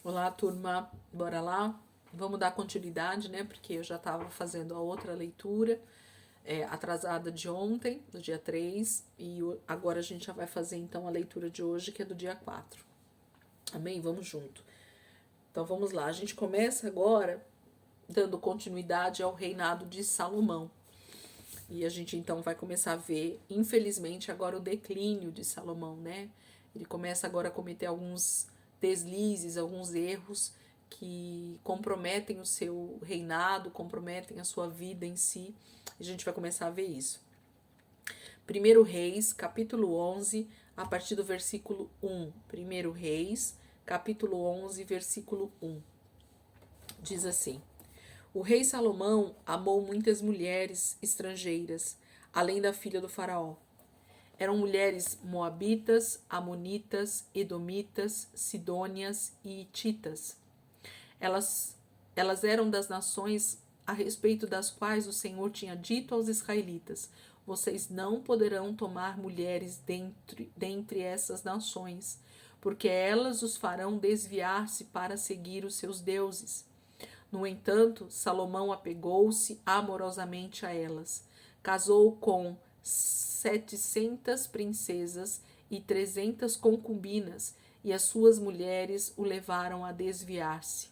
Olá, turma, bora lá? Vamos dar continuidade, né? Porque eu já estava fazendo a outra leitura, atrasada de ontem, do dia 3, e agora a gente já vai fazer então a leitura de hoje, que é do dia 4. Amém? Vamos junto. Então vamos lá, a gente começa agora dando continuidade ao reinado de Salomão. E a gente então vai começar a ver, infelizmente, agora o declínio de Salomão, né? Ele começa agora a cometer alguns deslizes, alguns erros que comprometem o seu reinado, comprometem a sua vida em si. A gente vai começar a ver isso. 1 Reis, capítulo 11, a partir do versículo 1. 1 Reis, capítulo 11, versículo 1. Diz assim: O rei Salomão amou muitas mulheres estrangeiras, além da filha do faraó. Eram mulheres moabitas, amonitas, edomitas, sidônias e hititas. Elas eram das nações a respeito das quais o Senhor tinha dito aos israelitas: Vocês não poderão tomar mulheres dentre essas nações, porque elas os farão desviar-se para seguir os seus deuses. No entanto, Salomão apegou-se amorosamente a elas. Casou com 700 princesas e 300 concubinas, e as suas mulheres o levaram a desviar-se.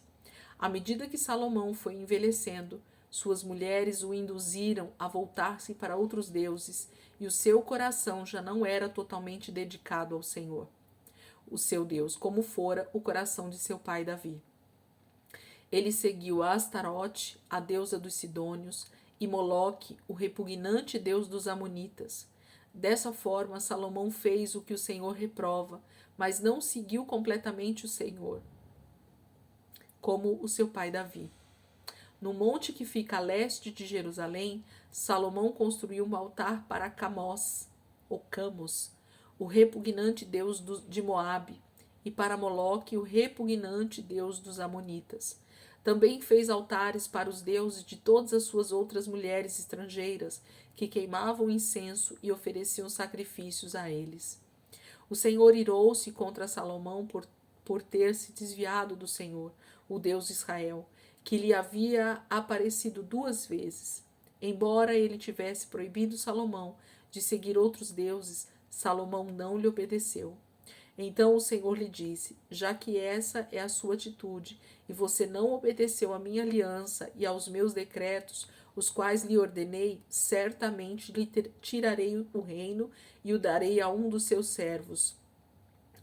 À medida que Salomão foi envelhecendo, suas mulheres o induziram a voltar-se para outros deuses, e o seu coração já não era totalmente dedicado ao Senhor, o seu Deus, como fora o coração de seu pai Davi. Ele seguiu a Astarote, a deusa dos Sidônios, e Moloque, o repugnante deus dos Amonitas. Dessa forma, Salomão fez o que o Senhor reprova, mas não seguiu completamente o Senhor, como o seu pai Davi. No monte que fica a leste de Jerusalém, Salomão construiu um altar para Camós, ou Camos, o repugnante deus de Moabe, e para Moloque, o repugnante deus dos Amonitas. Também fez altares para os deuses de todas as suas outras mulheres estrangeiras, que queimavam incenso e ofereciam sacrifícios a eles. O Senhor irou-se contra Salomão por ter se desviado do Senhor, o Deus de Israel, que lhe havia aparecido 2 vezes. Embora ele tivesse proibido Salomão de seguir outros deuses, Salomão não lhe obedeceu. Então o Senhor lhe disse: Já que essa é a sua atitude, e você não obedeceu à minha aliança e aos meus decretos, os quais lhe ordenei, certamente lhe tirarei o reino e o darei a um dos seus servos.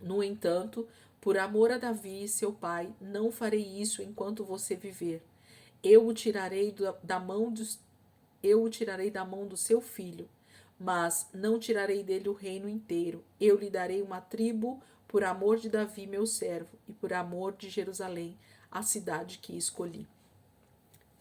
No entanto, por amor a Davi, seu pai, não farei isso enquanto você viver. Eu o tirarei da mão do seu filho, mas não tirarei dele o reino inteiro. Eu lhe darei uma tribo por amor de Davi, meu servo, e por amor de Jerusalém, a cidade que escolhi.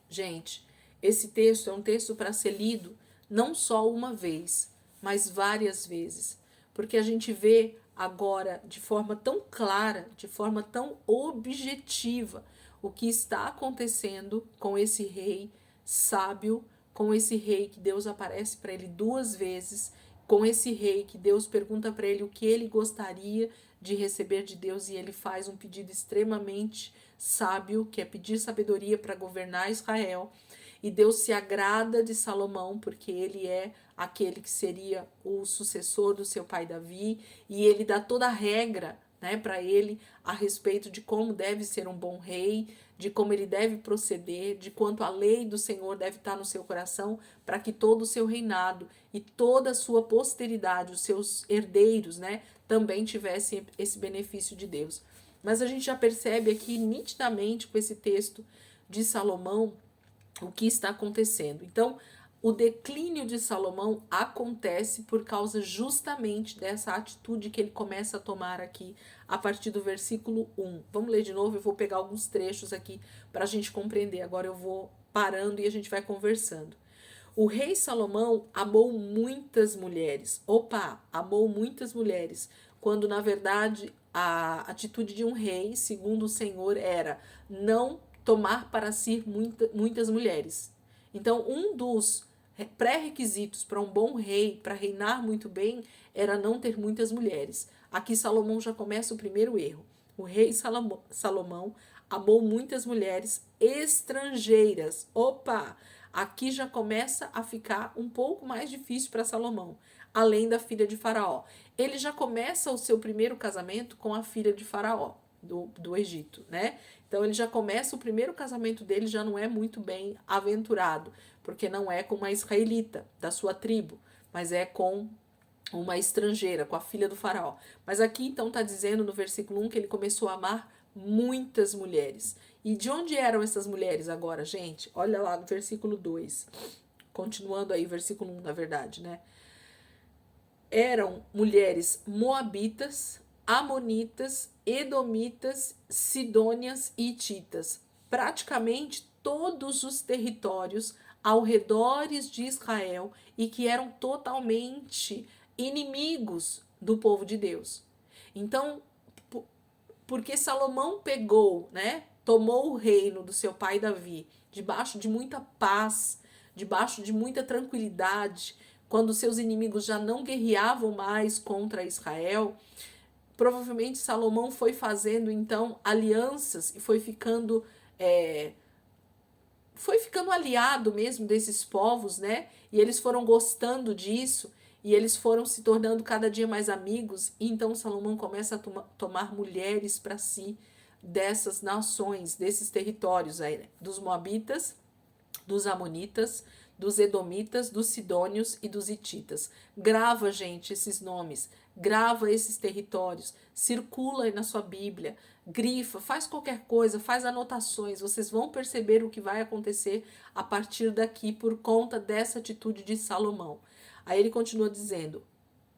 Gente, esse texto é um texto para ser lido não só uma vez, mas várias vezes, porque a gente vê agora de forma tão clara, de forma tão objetiva, o que está acontecendo com esse rei sábio, com esse rei que Deus aparece para ele 2 vezes, com esse rei que Deus pergunta para ele o que ele gostaria de receber de Deus, e ele faz um pedido extremamente sábio, que é pedir sabedoria para governar Israel. E Deus se agrada de Salomão, porque ele é aquele que seria o sucessor do seu pai Davi, e ele dá toda a regra, né, para ele a respeito de como deve ser um bom rei, de como ele deve proceder, de quanto a lei do Senhor deve estar no seu coração, para que todo o seu reinado e toda a sua posteridade, os seus herdeiros, né, também tivessem esse benefício de Deus. Mas a gente já percebe aqui nitidamente com esse texto de Salomão o que está acontecendo. Então, o declínio de Salomão acontece por causa justamente dessa atitude que ele começa a tomar aqui a partir do versículo 1. Vamos ler de novo, eu vou pegar alguns trechos aqui para a gente compreender. Agora eu vou parando e a gente vai conversando. O rei Salomão amou muitas mulheres. Opa, amou muitas mulheres, quando na verdade a atitude de um rei, segundo o Senhor, era não tomar para si muitas mulheres. Então, um dos pré-requisitos para um bom rei, para reinar muito bem, era não ter muitas mulheres. Aqui Salomão já começa o primeiro erro. o rei Salomão amou muitas mulheres estrangeiras. Opa! Aqui já começa a ficar um pouco mais difícil para Salomão, além da filha de Faraó. Ele já começa o seu primeiro casamento com a filha de Faraó, do Egito, né? Então ele já começa, o primeiro casamento dele já não é muito bem aventurado, porque não é com uma israelita da sua tribo, mas é com uma estrangeira, com a filha do faraó. Mas aqui então está dizendo no versículo 1 que ele começou a amar muitas mulheres. E de onde eram essas mulheres agora, gente? Olha lá no versículo 2. Continuando aí, versículo 1, na verdade, né? Eram mulheres moabitas, amonitas, edomitas, sidônias e hititas. Praticamente todos os territórios ao redor de Israel e que eram totalmente inimigos do povo de Deus. Então, porque Salomão pegou, né, tomou o reino do seu pai Davi, debaixo de muita paz, debaixo de muita tranquilidade, quando seus inimigos já não guerreavam mais contra Israel, provavelmente Salomão foi fazendo então alianças e foi ficando aliado mesmo desses povos, né? E eles foram gostando disso e eles foram se tornando cada dia mais amigos. E então Salomão começa a tomar mulheres para si dessas nações, desses territórios aí, né? Dos moabitas, dos amonitas, dos edomitas, dos sidônios e dos hititas. Grava, gente, esses nomes, grava esses territórios, circula aí na sua Bíblia, grifa, faz qualquer coisa, faz anotações, vocês vão perceber o que vai acontecer a partir daqui por conta dessa atitude de Salomão. Aí ele continua dizendo: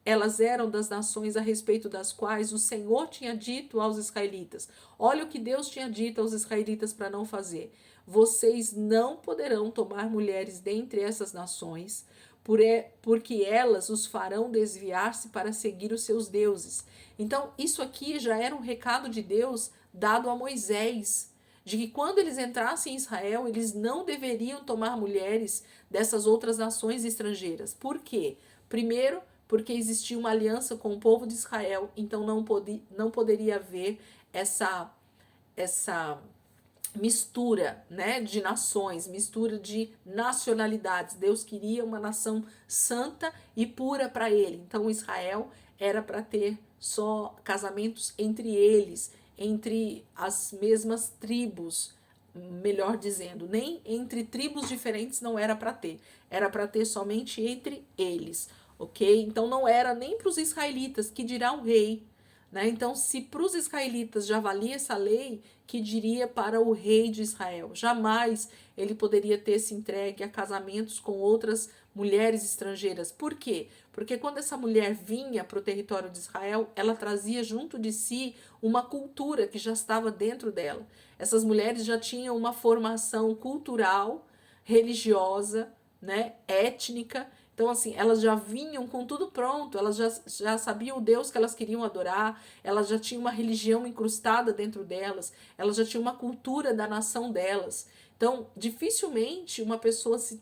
elas eram das nações a respeito das quais o Senhor tinha dito aos israelitas. Olha o que Deus tinha dito aos israelitas para não fazer. Vocês não poderão tomar mulheres dentre essas nações, porque elas os farão desviar-se para seguir os seus deuses. Então, isso aqui já era um recado de Deus dado a Moisés, de que quando eles entrassem em Israel, eles não deveriam tomar mulheres dessas outras nações estrangeiras. Por quê? Primeiro, porque existia uma aliança com o povo de Israel, então não poderia haver essa mistura, né, de nações, mistura de nacionalidades. Deus queria uma nação santa e pura para ele. Então Israel era para ter só casamentos entre eles, entre as mesmas tribos, melhor dizendo, nem entre tribos diferentes não era para ter. Era para ter somente entre eles, ok? Então não era nem para os israelitas, que dirá o rei, né? Então, se para os israelitas já valia essa lei, que diria para o rei de Israel? Jamais ele poderia ter se entregue a casamentos com outras mulheres estrangeiras. Por quê? Porque quando essa mulher vinha para o território de Israel, ela trazia junto de si uma cultura que já estava dentro dela. Essas mulheres já tinham uma formação cultural, religiosa, né, étnica. Então, assim, elas já vinham com tudo pronto, elas já sabiam o Deus que elas queriam adorar, elas já tinham uma religião incrustada dentro delas, elas já tinham uma cultura da nação delas. Então, dificilmente uma pessoa se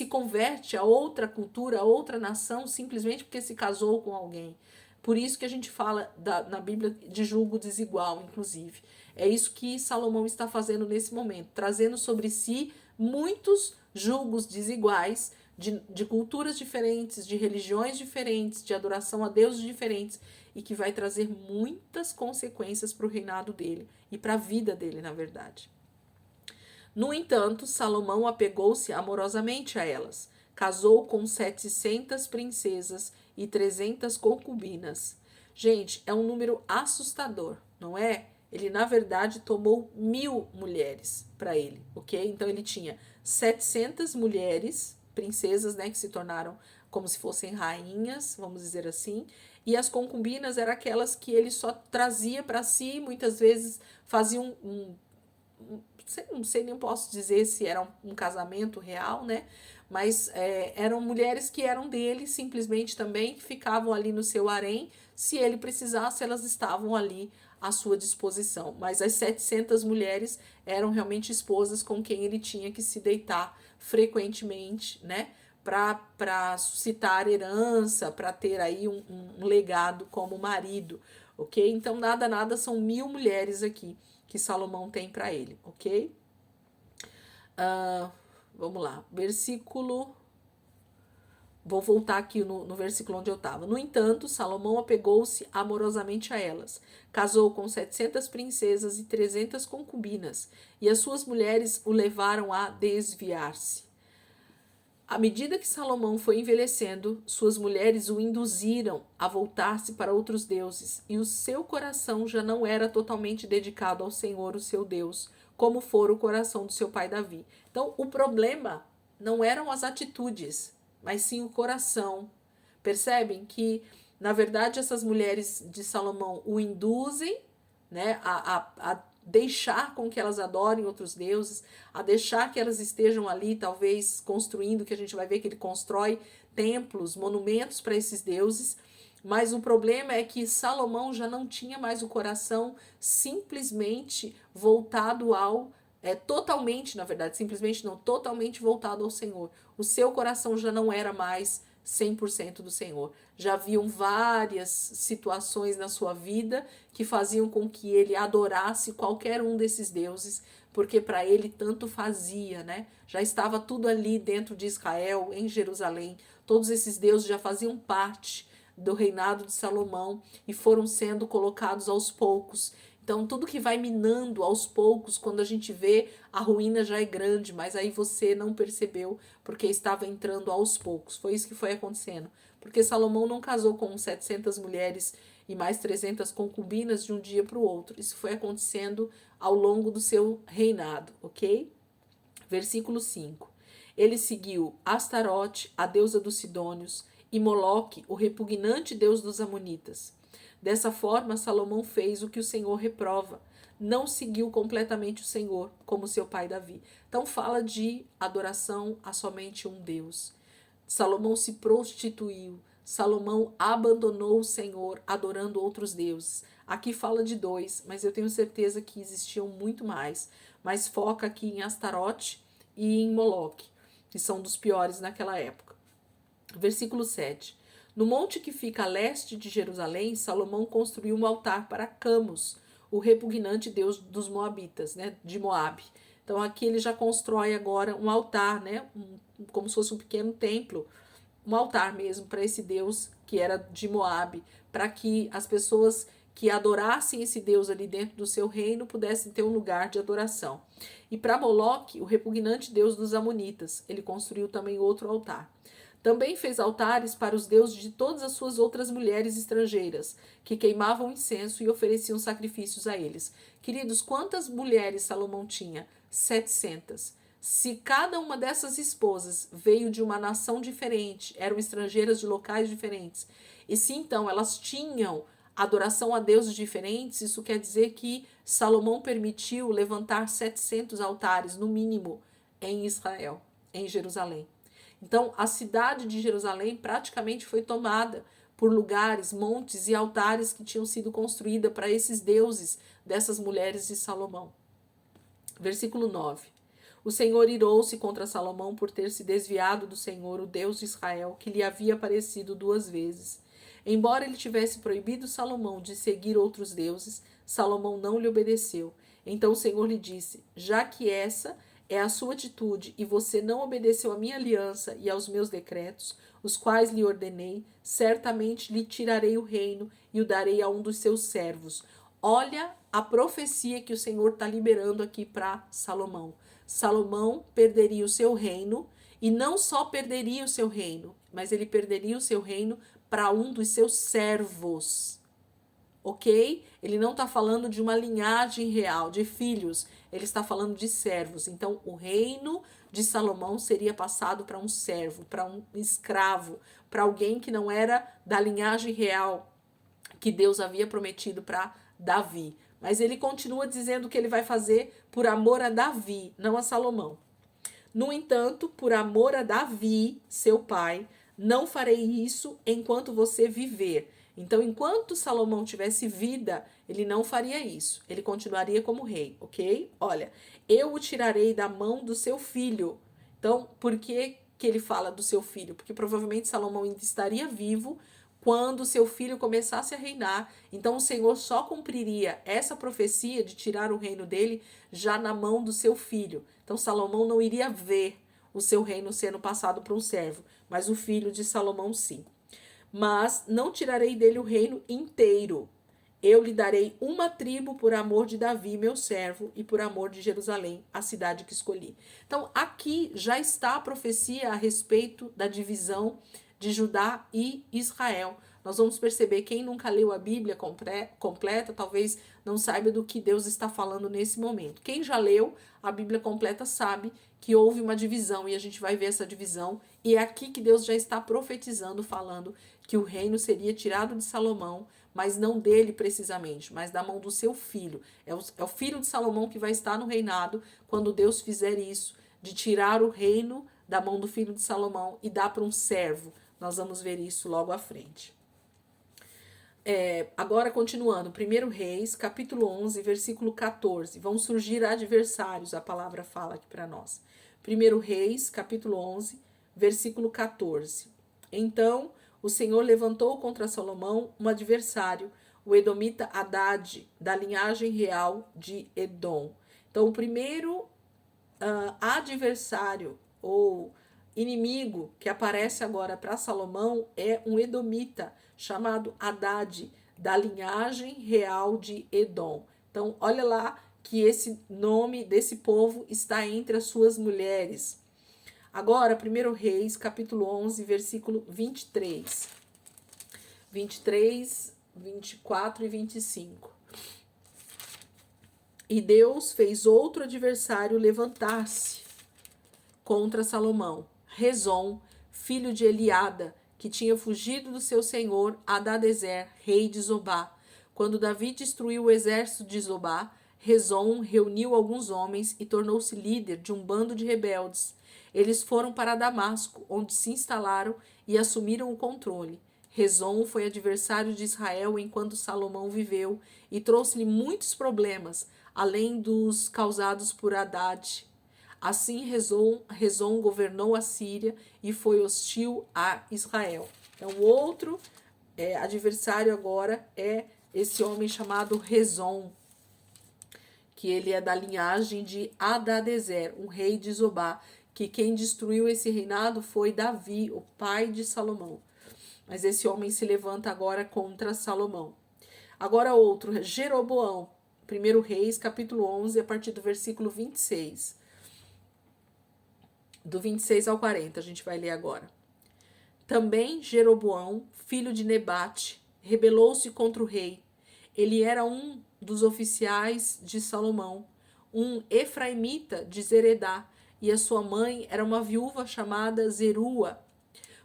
converte a outra cultura, a outra nação, simplesmente porque se casou com alguém. Por isso que a gente fala na Bíblia de julgo desigual, inclusive. É isso que Salomão está fazendo nesse momento, trazendo sobre si muitos julgos desiguais, de culturas diferentes, de religiões diferentes, de adoração a deuses diferentes, e que vai trazer muitas consequências para o reinado dele e para a vida dele, na verdade. No entanto, Salomão apegou-se amorosamente a elas, casou com 700 princesas e 300 concubinas. Gente, é um número assustador, não é? Ele, na verdade, tomou 1000 mulheres para ele, ok? Então, ele tinha 700 mulheres, princesas, né, que se tornaram como se fossem rainhas, vamos dizer assim, e as concubinas eram aquelas que ele só trazia para si, muitas vezes faziam não sei nem posso dizer se era um casamento real, né? Mas eram mulheres que eram dele, simplesmente também, que ficavam ali no seu harém. Se ele precisasse, elas estavam ali à sua disposição. Mas as 700 mulheres eram realmente esposas com quem ele tinha que se deitar frequentemente, né? Para suscitar herança, para ter aí um legado como marido, ok? Então, nada, são 1000 mulheres aqui que Salomão tem para ele, ok? Vamos lá, vou voltar aqui no versículo onde eu estava. No entanto, Salomão apegou-se amorosamente a elas. Casou com 700 princesas e 300 concubinas, e as suas mulheres o levaram a desviar-se. À medida que Salomão foi envelhecendo, suas mulheres o induziram a voltar-se para outros deuses, e o seu coração já não era totalmente dedicado ao Senhor, o seu Deus, como fora o coração do seu pai Davi. Então, o problema não eram as atitudes, mas sim o coração. Percebem que, na verdade, essas mulheres de Salomão o induzem, né, a deixar com que elas adorem outros deuses, a deixar que elas estejam ali, talvez construindo, que a gente vai ver que ele constrói templos, monumentos para esses deuses. Mas o problema é que Salomão já não tinha mais o coração simplesmente voltado ao totalmente, na verdade, simplesmente não, totalmente voltado ao Senhor. O seu coração já não era mais 100% do Senhor. Já haviam várias situações na sua vida que faziam com que ele adorasse qualquer um desses deuses, porque para ele tanto fazia, né? Já estava tudo ali dentro de Israel, em Jerusalém. Todos esses deuses já faziam parte do reinado de Salomão e foram sendo colocados aos poucos. Então, tudo que vai minando aos poucos, quando a gente vê, a ruína já é grande, mas aí você não percebeu porque estava entrando aos poucos. Foi isso que foi acontecendo. Porque Salomão não casou com 700 mulheres e mais 300 concubinas de um dia para o outro. Isso foi acontecendo ao longo do seu reinado, ok? Versículo 5. Ele seguiu Astarote, a deusa dos Sidônios, e Moloque, o repugnante deus dos Amonitas. Dessa forma, Salomão fez o que o Senhor reprova. Não seguiu completamente o Senhor, como seu pai Davi. Então fala de adoração a somente um Deus. Salomão se prostituiu. Salomão abandonou o Senhor, adorando outros deuses. Aqui fala de 2, mas eu tenho certeza que existiam muito mais. Mas foca aqui em Astarote e em Moloque, que são dos piores naquela época. Versículo 7. No monte que fica a leste de Jerusalém, Salomão construiu um altar para Camus, o repugnante deus dos Moabitas, né, de Moabe. Então aqui ele já constrói agora um altar, né, como se fosse um pequeno templo, um altar mesmo para esse deus que era de Moabe, para que as pessoas que adorassem esse deus ali dentro do seu reino pudessem ter um lugar de adoração. E para Moloque, o repugnante deus dos Amonitas, ele construiu também outro altar. Também fez altares para os deuses de todas as suas outras mulheres estrangeiras, que queimavam incenso e ofereciam sacrifícios a eles. Queridos, quantas mulheres Salomão tinha? 700. Se cada uma dessas esposas veio de uma nação diferente, eram estrangeiras de locais diferentes, e se então elas tinham adoração a deuses diferentes, isso quer dizer que Salomão permitiu levantar 700 altares, no mínimo, em Israel, em Jerusalém. Então, a cidade de Jerusalém praticamente foi tomada por lugares, montes e altares que tinham sido construídos para esses deuses dessas mulheres de Salomão. Versículo 9. O Senhor irou-se contra Salomão por ter se desviado do Senhor, o Deus de Israel, que lhe havia aparecido 2 vezes. Embora ele tivesse proibido Salomão de seguir outros deuses, Salomão não lhe obedeceu. Então o Senhor lhe disse: já que essa é a sua atitude e você não obedeceu à minha aliança e aos meus decretos, os quais lhe ordenei, certamente lhe tirarei o reino e o darei a um dos seus servos. Olha a profecia que o Senhor está liberando aqui para Salomão. Salomão perderia o seu reino, e não só perderia o seu reino, mas ele perderia o seu reino para um dos seus servos. Ok? Ele não está falando de uma linhagem real, de filhos. Ele está falando de servos. Então, o reino de Salomão seria passado para um servo, para um escravo, para alguém que não era da linhagem real que Deus havia prometido para Davi. Mas ele continua dizendo que ele vai fazer por amor a Davi, não a Salomão. No entanto, por amor a Davi, seu pai, não farei isso enquanto você viver. Então, enquanto Salomão tivesse vida, ele não faria isso. Ele continuaria como rei, ok? Olha, eu o tirarei da mão do seu filho. Então, por que ele fala do seu filho? Porque provavelmente Salomão ainda estaria vivo quando seu filho começasse a reinar. Então o Senhor só cumpriria essa profecia de tirar o reino dele já na mão do seu filho. Então Salomão não iria ver o seu reino sendo passado para um servo, mas o filho de Salomão sim. Mas não tirarei dele o reino inteiro. Eu lhe darei uma tribo por amor de Davi, meu servo, e por amor de Jerusalém, a cidade que escolhi. Então, aqui já está a profecia a respeito da divisão de Judá e Israel. Nós vamos perceber, quem nunca leu a Bíblia completa, talvez não saiba do que Deus está falando nesse momento. Quem já leu a Bíblia completa sabe que houve uma divisão, e a gente vai ver essa divisão, e é aqui que Deus já está profetizando, falando que o reino seria tirado de Salomão, mas não dele precisamente, mas da mão do seu filho. É o filho de Salomão que vai estar no reinado quando Deus fizer isso, de tirar o reino da mão do filho de Salomão e dar para um servo. Nós vamos ver isso logo à frente. Agora, continuando, 1 Reis, capítulo 11, versículo 14. Vão surgir adversários, a palavra fala aqui para nós. 1 Reis, capítulo 11, versículo 14. Então, o Senhor levantou contra Salomão um adversário, o edomita Hadad, da linhagem real de Edom. Então, o primeiro adversário ou inimigo que aparece agora para Salomão é um edomita chamado Hadad, da linhagem real de Edom. Então, olha lá que esse nome desse povo está entre as suas mulheres. Agora, 1 Reis, capítulo 11, versículo 23. 23, 24 e 25. E Deus fez outro adversário levantar-se contra Salomão, Rezon, filho de Eliada, que tinha fugido do seu senhor Hadadezer, rei de Zobá. Quando Davi destruiu o exército de Zobá, Rezon reuniu alguns homens e tornou-se líder de um bando de rebeldes. Eles foram para Damasco, onde se instalaram e assumiram o controle. Rezon foi adversário de Israel enquanto Salomão viveu e trouxe-lhe muitos problemas, além dos causados por Hadad. Assim, Rezon governou a Síria e foi hostil a Israel. Então, o outro adversário agora é esse homem chamado Rezon, que ele é da linhagem de Hadadezer, um rei de Zobá, que quem destruiu esse reinado foi Davi, o pai de Salomão. Mas esse homem se levanta agora contra Salomão. Agora outro, Jeroboão, 1 Reis, capítulo 11, a partir do versículo 26. Do 26 ao 40, a gente vai ler agora. Também Jeroboão, filho de Nebate, rebelou-se contra o rei. Ele era um dos oficiais de Salomão, um efraimita de Zeredá, e a sua mãe era uma viúva chamada Zerua.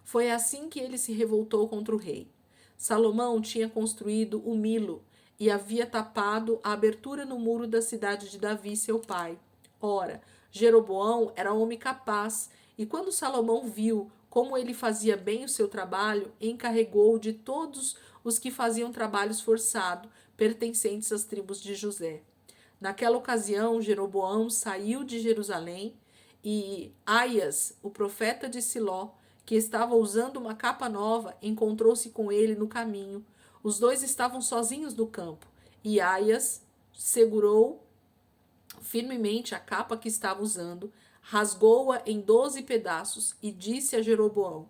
Foi assim que ele se revoltou contra o rei. Salomão tinha construído o Milo e havia tapado a abertura no muro da cidade de Davi, seu pai. Ora, Jeroboão era homem capaz, e quando Salomão viu como ele fazia bem o seu trabalho, encarregou de todos os que faziam trabalhos forçados, pertencentes às tribos de José. Naquela ocasião, Jeroboão saiu de Jerusalém e Aias, o profeta de Siló, que estava usando uma capa nova, encontrou-se com ele no caminho. Os dois estavam sozinhos no campo, e Aias segurou firmemente a capa que estava usando, rasgou-a em 12 pedaços e disse a Jeroboão: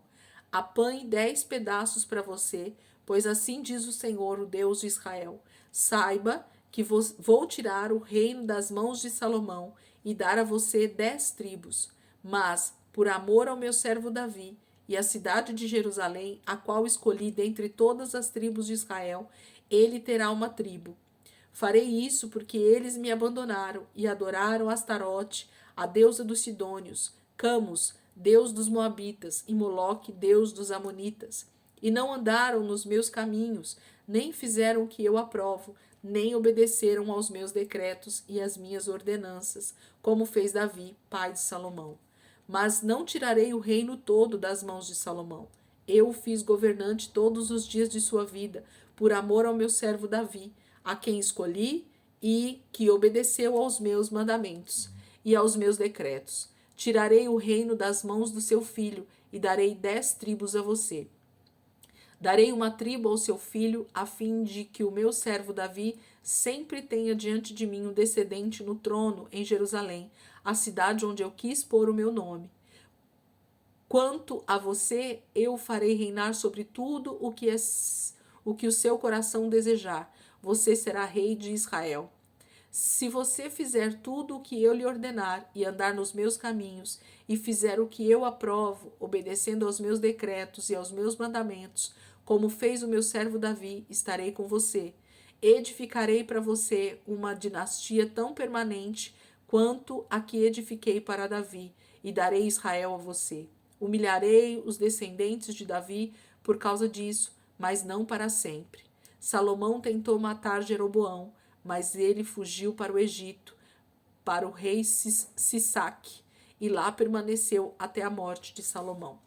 apanhe 10 pedaços para você, pois assim diz o Senhor, o Deus de Israel. Saiba que vou tirar o reino das mãos de Salomão e dar a você 10 tribos. Mas, por amor ao meu servo Davi e à cidade de Jerusalém, a qual escolhi dentre todas as tribos de Israel, ele terá uma tribo. Farei isso porque eles me abandonaram e adoraram Astarote, a deusa dos Sidônios, Camus, deus dos Moabitas, e Moloque, deus dos Amonitas. E não andaram nos meus caminhos, nem fizeram o que eu aprovo, nem obedeceram aos meus decretos e às minhas ordenanças, como fez Davi, pai de Salomão. Mas não tirarei o reino todo das mãos de Salomão. Eu o fiz governante todos os dias de sua vida, por amor ao meu servo Davi, a quem escolhi e que obedeceu aos meus mandamentos e aos meus decretos. Tirarei o reino das mãos do seu filho e darei 10 tribos a você. Darei uma tribo ao seu filho, a fim de que o meu servo Davi sempre tenha diante de mim um descendente no trono em Jerusalém, a cidade onde eu quis pôr o meu nome. Quanto a você, eu o farei reinar sobre tudo o que o seu coração desejar. Você será rei de Israel. Se você fizer tudo o que eu lhe ordenar e andar nos meus caminhos e fizer o que eu aprovo, obedecendo aos meus decretos e aos meus mandamentos, como fez o meu servo Davi, estarei com você. Edificarei para você uma dinastia tão permanente quanto a que edifiquei para Davi, e darei Israel a você. Humilharei os descendentes de Davi por causa disso, mas não para sempre. Salomão tentou matar Jeroboão, mas ele fugiu para o Egito, para o rei Sisaque, e lá permaneceu até a morte de Salomão.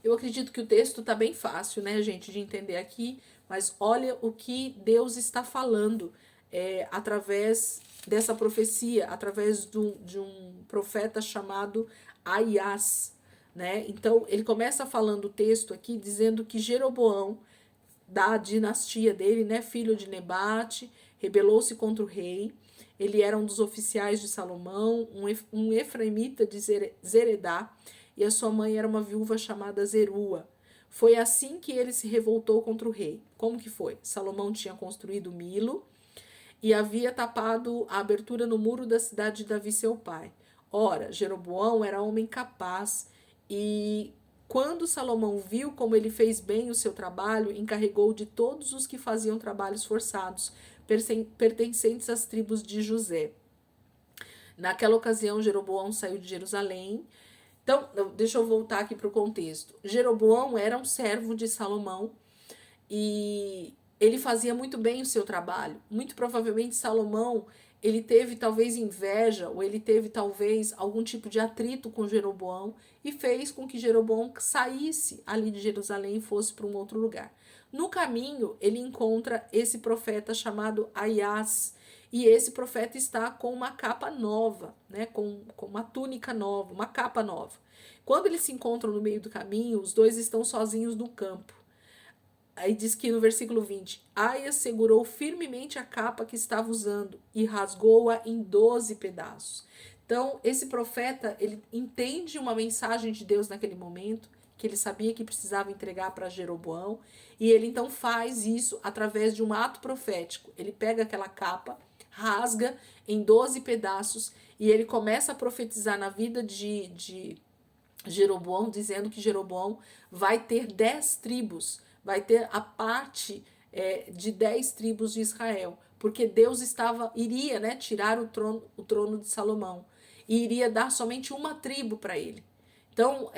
Eu acredito que o texto está bem fácil, né, gente, de entender aqui, mas olha o que Deus está falando através dessa profecia, através de um profeta chamado Aias, né? Então, ele começa falando o texto aqui dizendo que Jeroboão, da dinastia dele, né, filho de Nebate, rebelou-se contra o rei. Ele era um dos oficiais de Salomão, um efraimita de Zeredá, e a sua mãe era uma viúva chamada Zerua. Foi assim que ele se revoltou contra o rei. Como que foi? Salomão tinha construído Milo e havia tapado a abertura no muro da cidade de Davi, seu pai. Ora, Jeroboão era homem capaz e quando Salomão viu como ele fez bem o seu trabalho, encarregou de todos os que faziam trabalhos forçados, pertencentes às tribos de José. Naquela ocasião, Jeroboão saiu de Jerusalém. Então, deixa eu voltar aqui para o contexto. Jeroboão era um servo de Salomão e ele fazia muito bem o seu trabalho. Muito provavelmente Salomão, ele teve talvez inveja ou ele teve talvez algum tipo de atrito com Jeroboão e fez com que Jeroboão saísse ali de Jerusalém e fosse para um outro lugar. No caminho, ele encontra esse profeta chamado Aias, e esse profeta está com uma capa nova, né, com uma túnica nova, uma capa nova. Quando eles se encontram no meio do caminho, os dois estão sozinhos no campo. Aí diz que no versículo 20, Aias segurou firmemente a capa que estava usando e rasgou-a em 12 pedaços. Então, esse profeta, ele entende uma mensagem de Deus naquele momento, que ele sabia que precisava entregar para Jeroboão, e ele então faz isso através de um ato profético. Ele pega aquela capa, rasga em 12 pedaços, e ele começa a profetizar na vida de Jeroboão, dizendo que Jeroboão vai ter 10 tribos, vai ter a parte de 10 tribos de Israel, porque Deus iria, né, tirar o trono de Salomão e iria dar somente uma tribo para ele. Então,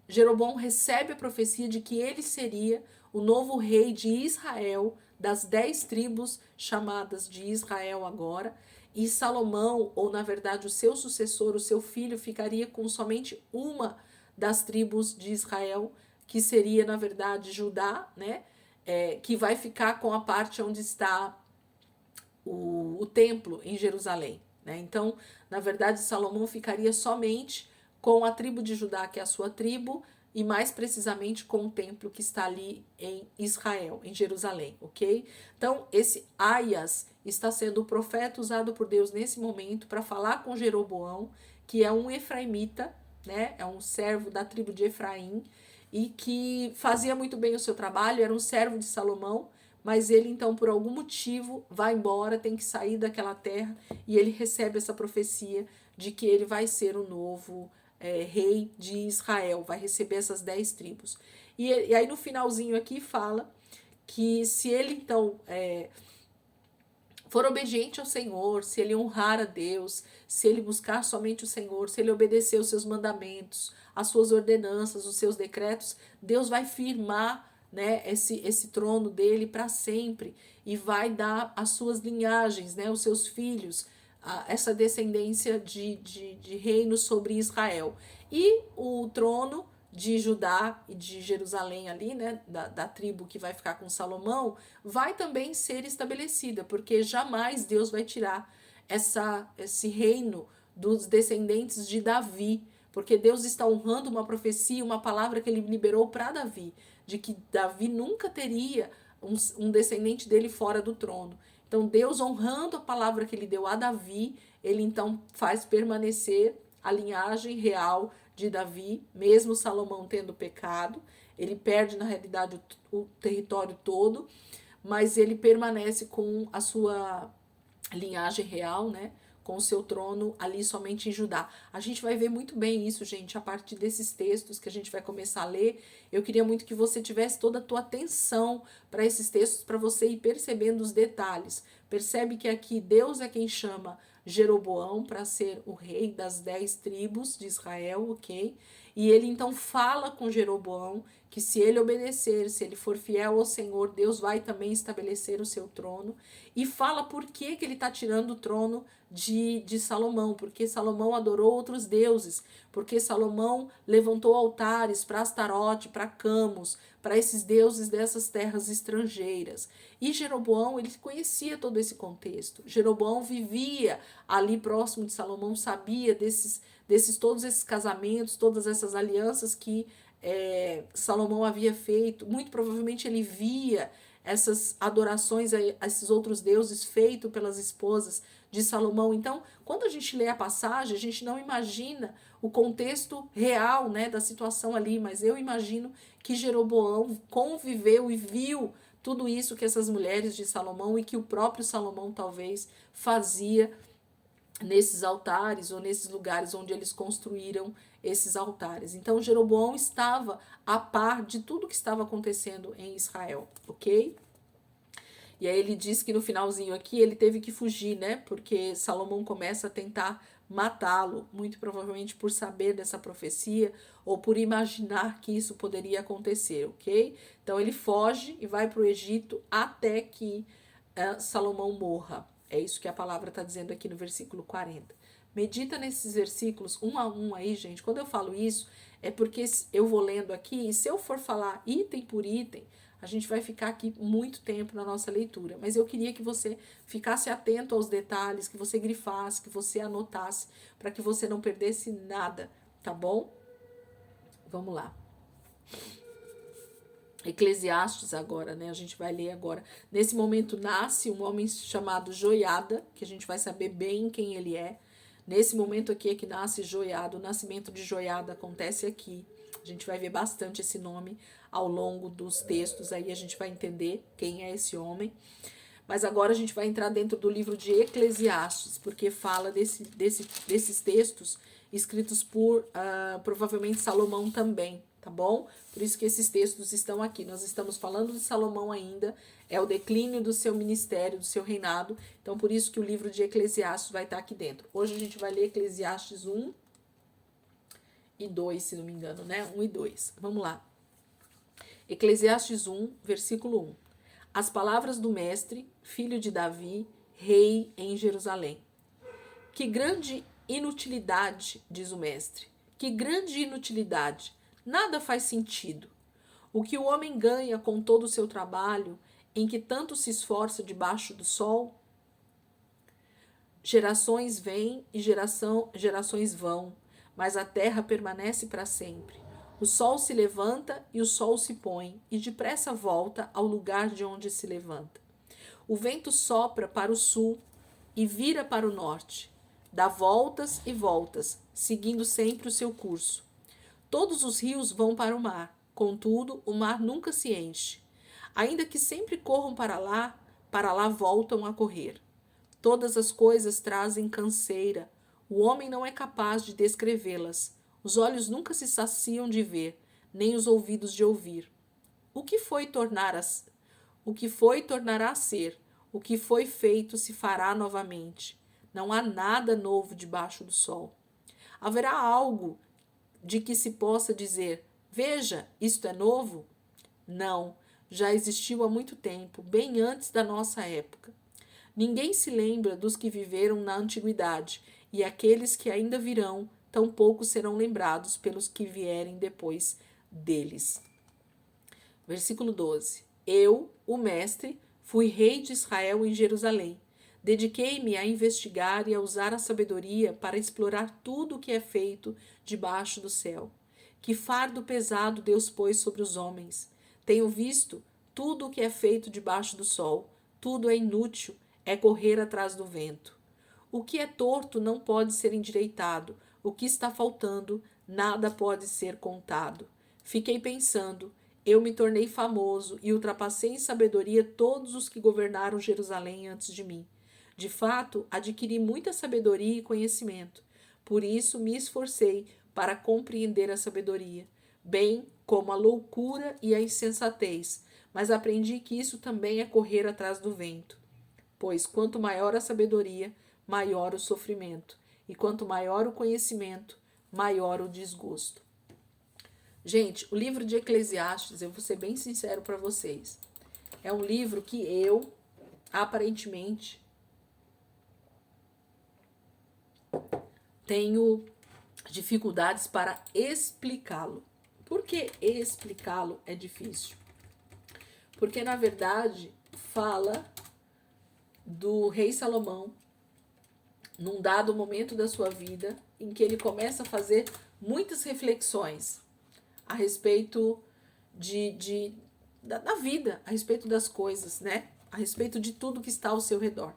Jeroboão recebe a profecia de que ele seria o novo rei de Israel, das 10 tribos chamadas de Israel agora, e Salomão, ou na verdade o seu sucessor, o seu filho, ficaria com somente uma das tribos de Israel, que seria na verdade Judá, né? Que vai ficar com a parte onde está o templo em Jerusalém, né? Então, na verdade, Salomão ficaria somente com a tribo de Judá, que é a sua tribo, e mais precisamente com o templo que está ali em Israel, em Jerusalém, ok? Então, esse Aias está sendo o profeta usado por Deus nesse momento para falar com Jeroboão, que é um efraimita, né? É um servo da tribo de Efraim e que fazia muito bem o seu trabalho, era um servo de Salomão, mas ele então por algum motivo vai embora, tem que sair daquela terra e ele recebe essa profecia de que ele vai ser o novo rei de Israel, vai receber essas 10 tribos. E aí no finalzinho aqui fala que se ele então for obediente ao Senhor, se ele honrar a Deus, se ele buscar somente o Senhor, se ele obedecer os seus mandamentos, as suas ordenanças, os seus decretos, Deus vai firmar, né, esse trono dele para sempre e vai dar as suas linhagens, né, os seus filhos, essa descendência de reino sobre Israel. E o trono de Judá e de Jerusalém ali, né, da tribo que vai ficar com Salomão, vai também ser estabelecida, porque jamais Deus vai tirar esse reino dos descendentes de Davi, porque Deus está honrando uma profecia, uma palavra que ele liberou para Davi. de que Davi nunca teria um descendente dele fora do trono. Então, Deus, honrando a palavra que ele deu a Davi, ele então faz permanecer a linhagem real de Davi, mesmo Salomão tendo pecado. Ele perde, na realidade, o território todo, mas ele permanece com a sua linhagem real, né? Com o seu trono ali somente em Judá. A gente vai ver muito bem isso, gente, a partir desses textos que a gente vai começar a ler. Eu queria muito que você tivesse toda a tua atenção para esses textos, para você ir percebendo os detalhes. Percebe que aqui Deus é quem chama Jeroboão para ser o rei das 10 tribos de Israel, ok? E ele então fala com Jeroboão que se ele obedecer, se ele for fiel ao Senhor, Deus vai também estabelecer o seu trono. E fala por que ele está tirando o trono de Salomão, porque Salomão adorou outros deuses, porque Salomão levantou altares para Astarote, para Camus, para esses deuses dessas terras estrangeiras. E Jeroboão, ele conhecia todo esse contexto. Jeroboão vivia ali próximo de Salomão, sabia todos esses casamentos, todas essas alianças que Salomão havia feito. Muito provavelmente ele via essas adorações a esses outros deuses feitos pelas esposas de Salomão. Então, quando a gente lê a passagem, a gente não imagina o contexto real, né, da situação ali, mas eu imagino que Jeroboão conviveu e viu tudo isso que essas mulheres de Salomão e que o próprio Salomão talvez fazia nesses altares ou nesses lugares onde eles construíram esses altares. Então, Jeroboão estava a par de tudo que estava acontecendo em Israel, ok? E aí ele diz que no finalzinho aqui ele teve que fugir, né? Porque Salomão começa a tentar matá-lo, muito provavelmente por saber dessa profecia ou por imaginar que isso poderia acontecer, ok? Então ele foge e vai para o Egito até que Salomão morra. É isso que a palavra está dizendo aqui no versículo 40. Medita nesses versículos um a um aí, gente. Quando eu falo isso, é porque eu vou lendo aqui e se eu for falar item por item, a gente vai ficar aqui muito tempo na nossa leitura. Mas eu queria que você ficasse atento aos detalhes, que você grifasse, que você anotasse, para que você não perdesse nada, tá bom? Vamos lá. Eclesiastes agora, né? A gente vai ler agora. Nesse momento nasce um homem chamado Joiada, que a gente vai saber bem quem ele é. Nesse momento aqui é que nasce Joiada. O nascimento de Joiada acontece aqui. A gente vai ver bastante esse nome ao longo dos textos. Aí a gente vai entender quem é esse homem. Mas agora a gente vai entrar dentro do livro de Eclesiastes, porque fala desses textos escritos por provavelmente Salomão também, tá bom? Por isso que esses textos estão aqui. Nós estamos falando de Salomão ainda, é o declínio do seu ministério, do seu reinado. Então, por isso que o livro de Eclesiastes vai estar aqui dentro. Hoje a gente vai ler Eclesiastes 1 e 2, se não me engano, né? 1 e 2. Vamos lá. Eclesiastes 1, versículo 1. As palavras do mestre, filho de Davi, rei em Jerusalém. Que grande inutilidade, diz o mestre. Que grande inutilidade. Nada faz sentido. O que o homem ganha com todo o seu trabalho, em que tanto se esforça debaixo do sol? Gerações vêm e gerações vão, mas a terra permanece para sempre. O sol se levanta e o sol se põe, e depressa volta ao lugar de onde se levanta. O vento sopra para o sul e vira para o norte. Dá voltas e voltas, seguindo sempre o seu curso. Todos os rios vão para o mar, contudo, o mar nunca se enche. Ainda que sempre corram para lá voltam a correr. Todas as coisas trazem canseira. O homem não é capaz de descrevê-las. Os olhos nunca se saciam de ver, nem os ouvidos de ouvir. O que foi tornará a ser. O que foi feito se fará novamente. Não há nada novo debaixo do sol. Haverá algo de que se possa dizer: veja, isto é novo? Não, já existiu há muito tempo, bem antes da nossa época. Ninguém se lembra dos que viveram na antiguidade, e aqueles que ainda virão, tampouco serão lembrados pelos que vierem depois deles. Versículo 12. Eu, o mestre, fui rei de Israel em Jerusalém. Dediquei-me a investigar e a usar a sabedoria para explorar tudo o que é feito debaixo do céu. Que fardo pesado Deus pôs sobre os homens. Tenho visto tudo o que é feito debaixo do sol, tudo é inútil, é correr atrás do vento. O que é torto não pode ser endireitado, o que está faltando, nada pode ser contado. Fiquei pensando, eu me tornei famoso e ultrapassei em sabedoria todos os que governaram Jerusalém antes de mim. De fato, adquiri muita sabedoria e conhecimento. Por isso me esforcei para compreender a sabedoria, bem como a loucura e a insensatez, mas aprendi que isso também é correr atrás do vento. Pois quanto maior a sabedoria, maior o sofrimento, e quanto maior o conhecimento, maior o desgosto. Gente, o livro de Eclesiastes, eu vou ser bem sincero para vocês, é um livro que eu, aparentemente, tenho dificuldades para explicá-lo. Por que explicá-lo é difícil? Porque, na verdade, fala do rei Salomão num dado momento da sua vida em que ele começa a fazer muitas reflexões a respeito da vida, a respeito das coisas, né? A respeito de tudo que está ao seu redor.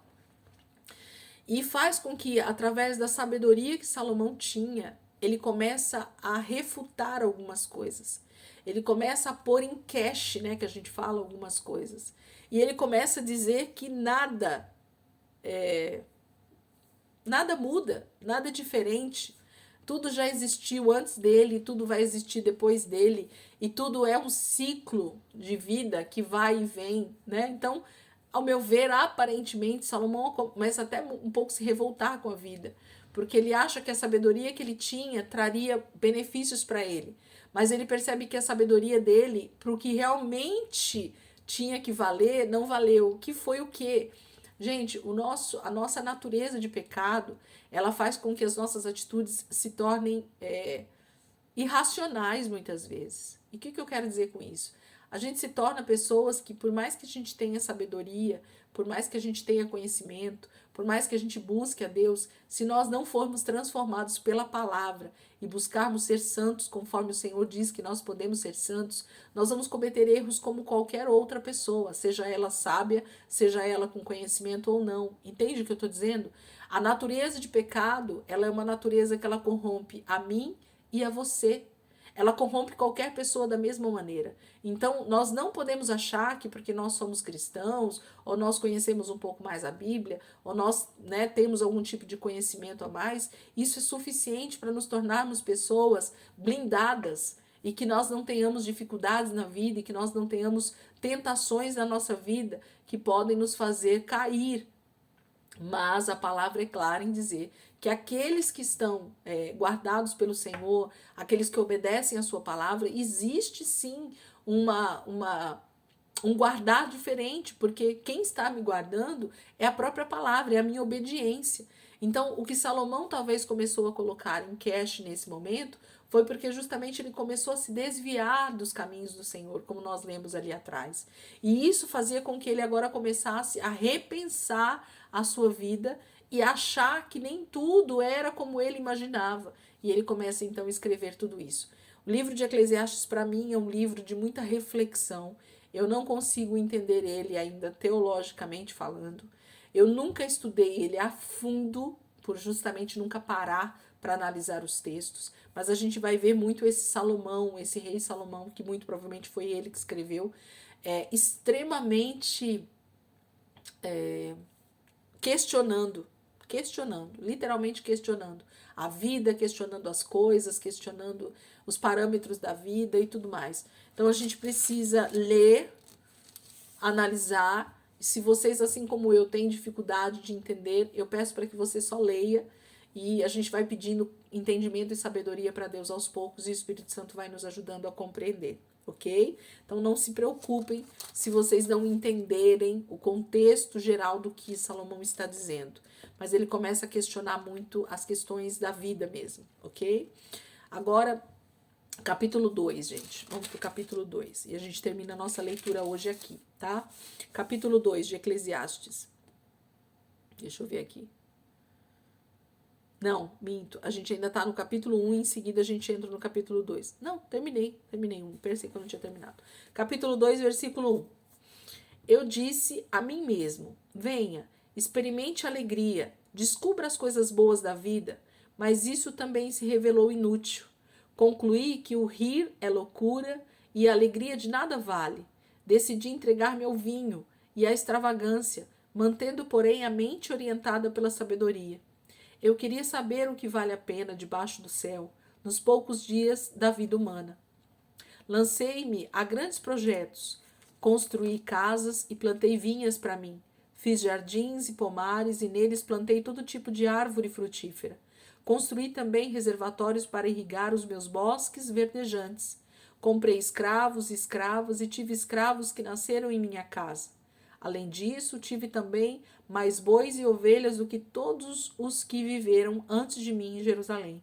E faz com que, através da sabedoria que Salomão tinha, ele começa a refutar algumas coisas. Ele começa a pôr em cash, né, que a gente fala algumas coisas. E ele começa a dizer que nada muda, nada é diferente. Tudo já existiu antes dele, tudo vai existir depois dele, e tudo é um ciclo de vida que vai e vem, né? Então, ao meu ver, aparentemente, Salomão começa até um pouco a se revoltar com a vida, porque ele acha que a sabedoria que ele tinha traria benefícios para ele, mas ele percebe que a sabedoria dele, para o que realmente tinha que valer, não valeu. Que foi o quê? Gente, a nossa natureza de pecado, ela faz com que as nossas atitudes se tornem irracionais muitas vezes. E o que eu quero dizer com isso? A gente se torna pessoas que, por mais que a gente tenha sabedoria, por mais que a gente tenha conhecimento, por mais que a gente busque a Deus, se nós não formos transformados pela palavra e buscarmos ser santos, conforme o Senhor diz que nós podemos ser santos, nós vamos cometer erros como qualquer outra pessoa, seja ela sábia, seja ela com conhecimento ou não. Entende o que eu estou dizendo? A natureza de pecado, ela é uma natureza que ela corrompe a mim e a você. Ela corrompe qualquer pessoa da mesma maneira. Então, nós não podemos achar que porque nós somos cristãos, ou nós conhecemos um pouco mais a Bíblia, ou nós, né, temos algum tipo de conhecimento a mais, isso é suficiente para nos tornarmos pessoas blindadas e que nós não tenhamos dificuldades na vida e que nós não tenhamos tentações na nossa vida que podem nos fazer cair. Mas a palavra é clara em dizer que aqueles que estão guardados pelo Senhor, aqueles que obedecem a sua palavra, existe sim um guardar diferente, porque quem está me guardando é a própria palavra, é a minha obediência. Então, o que Salomão talvez começou a colocar em cash nesse momento foi porque justamente ele começou a se desviar dos caminhos do Senhor, como nós lemos ali atrás. E isso fazia com que ele agora começasse a repensar a sua vida e achar que nem tudo era como ele imaginava. E ele começa então a escrever tudo isso. O livro de Eclesiastes, para mim, é um livro de muita reflexão. Eu não consigo entender ele ainda teologicamente falando. Eu nunca estudei ele a fundo, por justamente nunca parar para analisar os textos. Mas a gente vai ver muito esse Salomão, esse rei Salomão, que muito provavelmente foi ele que escreveu, extremamente questionando, literalmente questionando a vida, questionando as coisas, questionando os parâmetros da vida e tudo mais. Então a gente precisa ler, analisar. Se vocês, assim como eu, têm dificuldade de entender, eu peço para que você só leia e a gente vai pedindo entendimento e sabedoria para Deus aos poucos e o Espírito Santo vai nos ajudando a compreender. Ok? Então não se preocupem se vocês não entenderem o contexto geral do que Salomão está dizendo. Mas ele começa a questionar muito as questões da vida mesmo, ok? Agora, capítulo 2, gente. Vamos para o capítulo 2. E a gente termina a nossa leitura hoje aqui, tá? Capítulo 2 de Eclesiastes. Deixa eu ver aqui. Não, minto. A gente ainda está no capítulo 1, em seguida a gente entra no capítulo 2. Não, terminei um. Pensei que eu não tinha terminado. Capítulo 2, versículo 1. Eu disse a mim mesmo: venha, experimente a alegria, descubra as coisas boas da vida, mas isso também se revelou inútil. Concluí que o rir é loucura e a alegria de nada vale. Decidi entregar-me ao vinho e à extravagância, mantendo, porém, a mente orientada pela sabedoria. Eu queria saber o que vale a pena debaixo do céu, nos poucos dias da vida humana. Lancei-me a grandes projetos. Construí casas e plantei vinhas para mim. Fiz jardins e pomares e neles plantei todo tipo de árvore frutífera. Construí também reservatórios para irrigar os meus bosques verdejantes. Comprei escravos e escravas e tive escravos que nasceram em minha casa. Além disso, tive também mais bois e ovelhas do que todos os que viveram antes de mim em Jerusalém.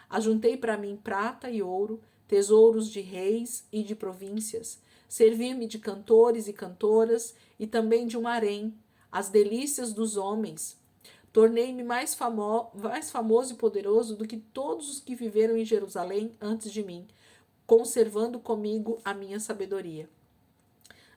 Ajuntei para mim prata e ouro, tesouros de reis e de províncias. Servi-me de cantores e cantoras e também de um harém, as delícias dos homens. Tornei-me mais famoso e poderoso do que todos os que viveram em Jerusalém antes de mim, conservando comigo a minha sabedoria.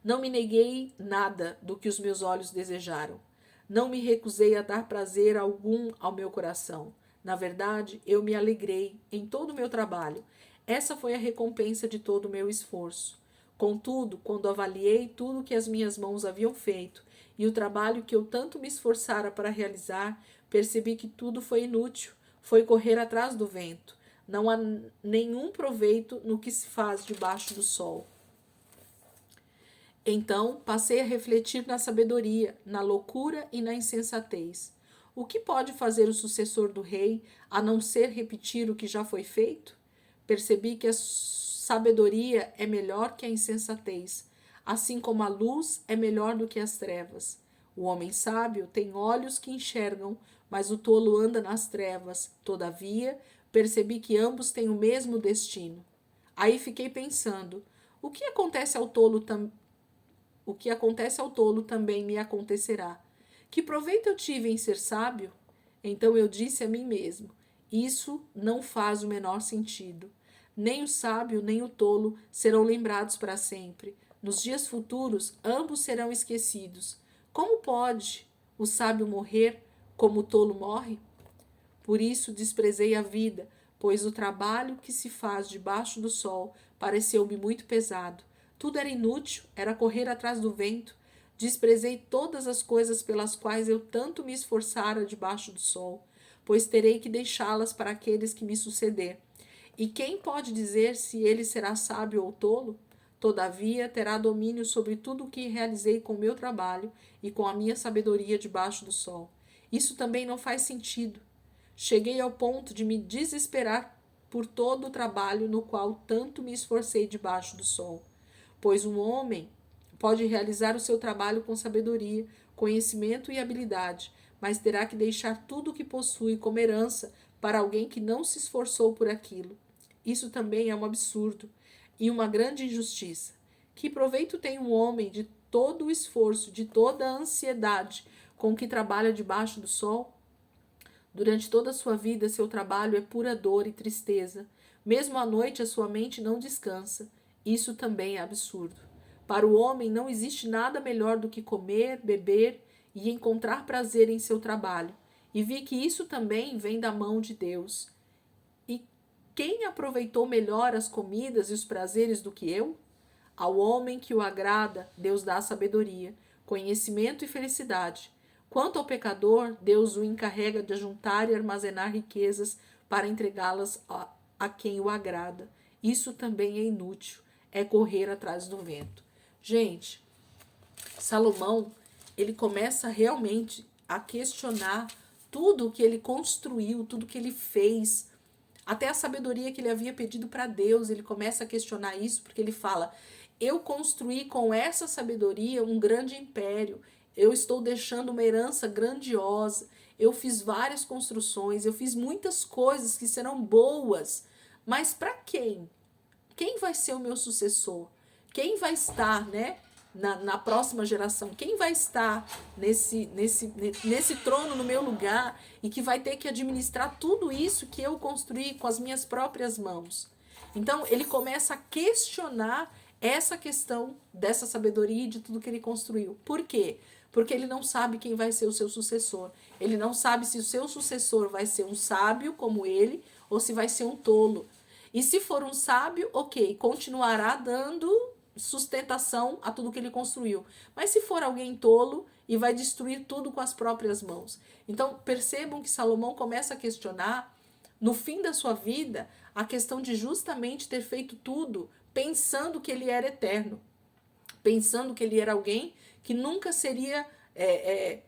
Não me neguei nada do que os meus olhos desejaram. Não me recusei a dar prazer algum ao meu coração. Na verdade, eu me alegrei em todo o meu trabalho. Essa foi a recompensa de todo o meu esforço. Contudo, quando avaliei tudo que as minhas mãos haviam feito e o trabalho que eu tanto me esforçara para realizar, percebi que tudo foi inútil, foi correr atrás do vento. Não há nenhum proveito no que se faz debaixo do sol. Então passei a refletir na sabedoria, na loucura e na insensatez. O que pode fazer o sucessor do rei, a não ser repetir o que já foi feito? Percebi que a sabedoria é melhor que a insensatez, assim como a luz é melhor do que as trevas. O homem sábio tem olhos que enxergam, mas o tolo anda nas trevas. Todavia, percebi que ambos têm o mesmo destino. Aí fiquei pensando: o que acontece ao tolo também me acontecerá. Que proveito eu tive em ser sábio? Então eu disse a mim mesmo: isso não faz o menor sentido. Nem o sábio nem o tolo serão lembrados para sempre. Nos dias futuros, ambos serão esquecidos. Como pode o sábio morrer como o tolo morre? Por isso desprezei a vida, pois o trabalho que se faz debaixo do sol pareceu-me muito pesado. Tudo era inútil, era correr atrás do vento. Desprezei todas as coisas pelas quais eu tanto me esforçara debaixo do sol, pois terei que deixá-las para aqueles que me suceder. E quem pode dizer se ele será sábio ou tolo? Todavia, terá domínio sobre tudo o que realizei com o meu trabalho e com a minha sabedoria debaixo do sol. Isso também não faz sentido. Cheguei ao ponto de me desesperar por todo o trabalho no qual tanto me esforcei debaixo do sol. Pois um homem pode realizar o seu trabalho com sabedoria, conhecimento e habilidade, mas terá que deixar tudo o que possui como herança para alguém que não se esforçou por aquilo. Isso também é um absurdo e uma grande injustiça. Que proveito tem um homem de todo o esforço, de toda a ansiedade com que trabalha debaixo do sol? Durante toda a sua vida, seu trabalho é pura dor e tristeza. Mesmo à noite, a sua mente não descansa. Isso também é absurdo. Para o homem, não existe nada melhor do que comer, beber e encontrar prazer em seu trabalho. E vi que isso também vem da mão de Deus. E quem aproveitou melhor as comidas e os prazeres do que eu? Ao homem que o agrada, Deus dá sabedoria, conhecimento e felicidade. Quanto ao pecador, Deus o encarrega de ajuntar e armazenar riquezas para entregá-las a quem o agrada. Isso também é inútil, é correr atrás do vento. Gente, Salomão, ele começa realmente a questionar tudo o que ele construiu, tudo que ele fez, até a sabedoria que ele havia pedido para Deus. Ele começa a questionar isso porque ele fala: eu construí com essa sabedoria um grande império, eu estou deixando uma herança grandiosa, eu fiz várias construções, eu fiz muitas coisas que serão boas, mas para quem? Quem vai ser o meu sucessor? Quem vai estar, né, na próxima geração? Quem vai estar nesse trono no meu lugar e que vai ter que administrar tudo isso que eu construí com as minhas próprias mãos? Então, ele começa a questionar essa questão dessa sabedoria e de tudo que ele construiu. Por quê? Porque ele não sabe quem vai ser o seu sucessor. Ele não sabe se o seu sucessor vai ser um sábio como ele ou se vai ser um tolo. E se for um sábio, ok, continuará dando sustentação a tudo que ele construiu. Mas se for alguém tolo, e vai destruir tudo com as próprias mãos. Então, percebam que Salomão começa a questionar, no fim da sua vida, a questão de justamente ter feito tudo pensando que ele era eterno, pensando que ele era alguém que nunca seria,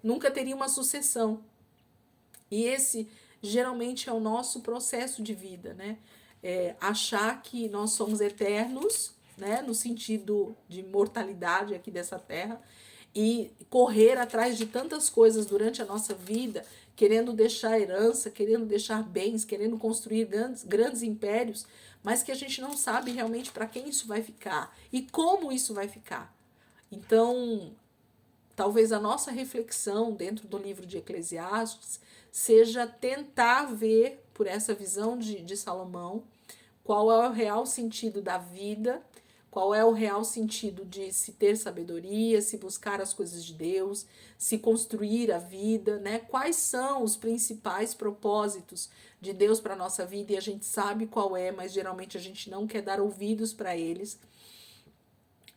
nunca teria uma sucessão. E esse geralmente é o nosso processo de vida, né? Achar que nós somos eternos, né? No sentido de mortalidade aqui dessa terra, e correr atrás de tantas coisas durante a nossa vida, querendo deixar herança, querendo deixar bens, querendo construir grandes impérios, mas que a gente não sabe realmente para quem isso vai ficar e como isso vai ficar. Então, talvez a nossa reflexão dentro do livro de Eclesiastes seja tentar ver, por essa visão de Salomão, qual é o real sentido da vida, qual é o real sentido de se ter sabedoria, se buscar as coisas de Deus, se construir a vida, né? Quais são os principais propósitos de Deus para a nossa vida, e a gente sabe qual é, mas geralmente a gente não quer dar ouvidos para eles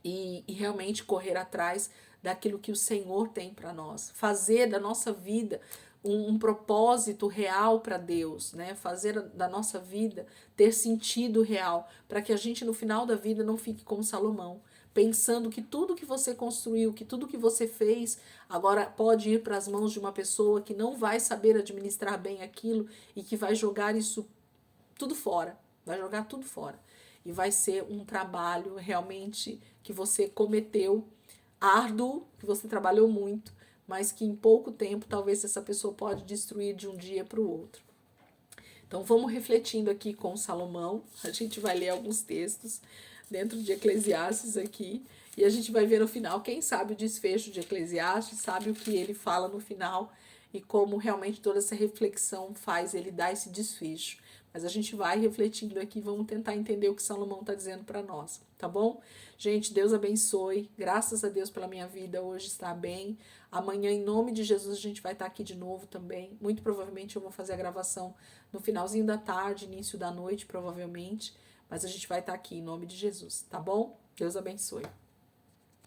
e realmente correr atrás daquilo que o Senhor tem para nós, fazer da nossa vida um propósito real para Deus, né? Fazer da nossa vida ter sentido real, para que a gente no final da vida não fique como Salomão, pensando que tudo que você construiu, que tudo que você fez, agora pode ir para as mãos de uma pessoa que não vai saber administrar bem aquilo e que vai jogar isso tudo fora, vai jogar tudo fora. E vai ser um trabalho realmente que você cometeu, árduo, que você trabalhou muito, mas que em pouco tempo talvez essa pessoa pode destruir de um dia para o outro. Então vamos refletindo aqui com Salomão, a gente vai ler alguns textos dentro de Eclesiastes aqui, e a gente vai ver no final, quem sabe o desfecho de Eclesiastes, sabe o que ele fala no final, e como realmente toda essa reflexão faz ele dar esse desfecho. Mas a gente vai refletindo aqui, vamos tentar entender o que Salomão está dizendo para nós, tá bom? Gente, Deus abençoe, graças a Deus pela minha vida, hoje está bem. Amanhã, em nome de Jesus, a gente vai estar aqui de novo também. Muito provavelmente eu vou fazer a gravação no finalzinho da tarde, início da noite, provavelmente. Mas a gente vai estar aqui em nome de Jesus, tá bom? Deus abençoe.